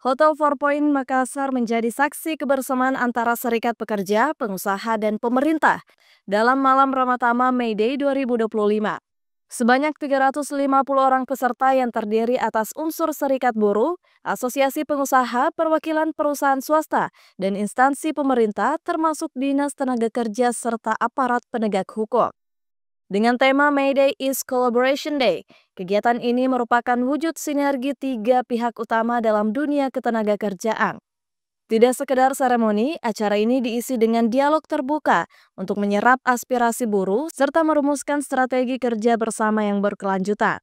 Hotel Four Point Makassar menjadi saksi kebersamaan antara serikat pekerja, pengusaha, dan pemerintah dalam malam Ramatama May Day 2025. Sebanyak 350 orang peserta yang terdiri atas unsur serikat buruh, asosiasi pengusaha, perwakilan perusahaan swasta, dan instansi pemerintah termasuk Dinas Tenaga Kerja serta aparat penegak hukum. Dengan tema May Day is Collaboration Day, kegiatan ini merupakan wujud sinergi tiga pihak utama dalam dunia ketenagakerjaan. Tidak sekedar seremoni, acara ini diisi dengan dialog terbuka untuk menyerap aspirasi buruh serta merumuskan strategi kerja bersama yang berkelanjutan.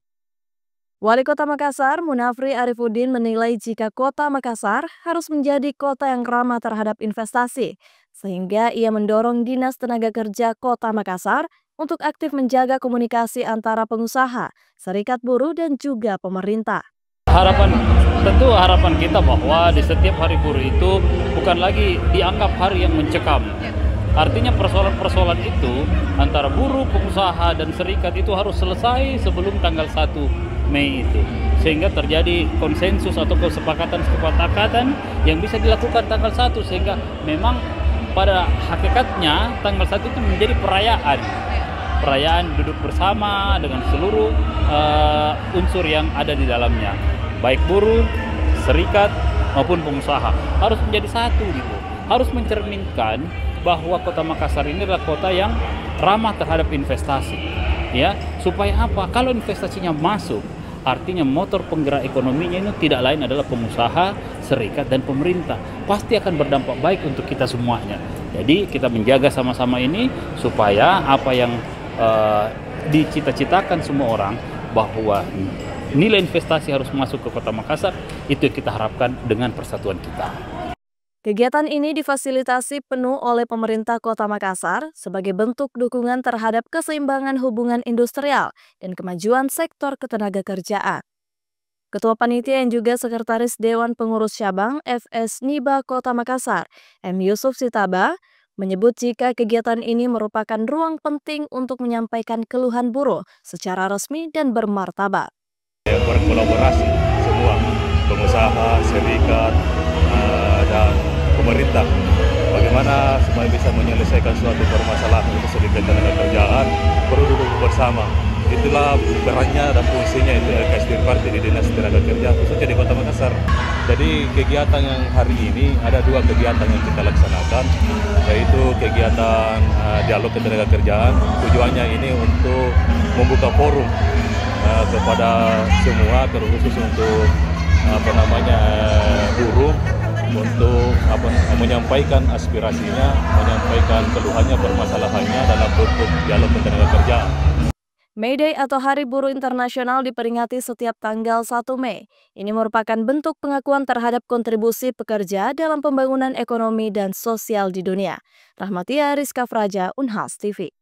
Wali Kota Makassar, Munafri Arifuddin menilai jika Kota Makassar harus menjadi kota yang ramah terhadap investasi, sehingga ia mendorong Dinas Tenaga Kerja Kota Makassar untuk aktif menjaga komunikasi antara pengusaha, serikat buruh, dan juga pemerintah. Tentu harapan kita bahwa di setiap hari buruh itu bukan lagi dianggap hari yang mencekam. Artinya persoalan-persoalan itu antara buruh, pengusaha, dan serikat itu harus selesai sebelum tanggal 1 Mei itu. Sehingga terjadi konsensus atau kesepakatan yang bisa dilakukan tanggal 1. Sehingga memang pada hakikatnya tanggal 1 itu menjadi perayaan duduk bersama dengan seluruh unsur yang ada di dalamnya, baik buruh, serikat maupun pengusaha harus menjadi satu gitu. Harus mencerminkan bahwa Kota Makassar ini adalah kota yang ramah terhadap investasi, ya. Supaya apa? Kalau investasinya masuk, artinya motor penggerak ekonominya itu tidak lain adalah pengusaha, serikat, dan pemerintah. Pasti akan berdampak baik untuk kita semuanya. Jadi kita menjaga sama-sama ini supaya apa yang dicita-citakan semua orang bahwa nilai investasi harus masuk ke Kota Makassar, itu yang kita harapkan dengan persatuan kita. Kegiatan ini difasilitasi penuh oleh pemerintah Kota Makassar sebagai bentuk dukungan terhadap keseimbangan hubungan industrial dan kemajuan sektor ketenagakerjaan. Ketua Panitia yang juga Sekretaris Dewan Pengurus Cabang FS Niba Kota Makassar, M. Yusuf Sitaba, menyebut jika kegiatan ini merupakan ruang penting untuk menyampaikan keluhan buruh secara resmi dan bermartabat. Berkolaborasi semua pengusaha, serikat, dan pemerintah, bagaimana supaya bisa menyelesaikan suatu permasalahan untuk serikat tenaga kerjaan, perlu duduk bersama. Itulah perannya dan fungsinya itu LKS Dirparti di Dinas Tenaga Kerja khususnya di Kota Makassar. Jadi kegiatan yang hari ini ada dua kegiatan yang kita laksanakan, yaitu kegiatan dialog ketenaga kerjaan. Tujuannya ini untuk membuka forum kepada semua, terkhusus untuk buruh, untuk menyampaikan aspirasinya, menyampaikan keluhannya, permasalahannya dalam bentuk dialog ketenaga kerjaan. May Day atau Hari Buruh Internasional diperingati setiap tanggal 1 Mei. Ini merupakan bentuk pengakuan terhadap kontribusi pekerja dalam pembangunan ekonomi dan sosial di dunia. Rahmatia Rizka Fraja, Unhas TV.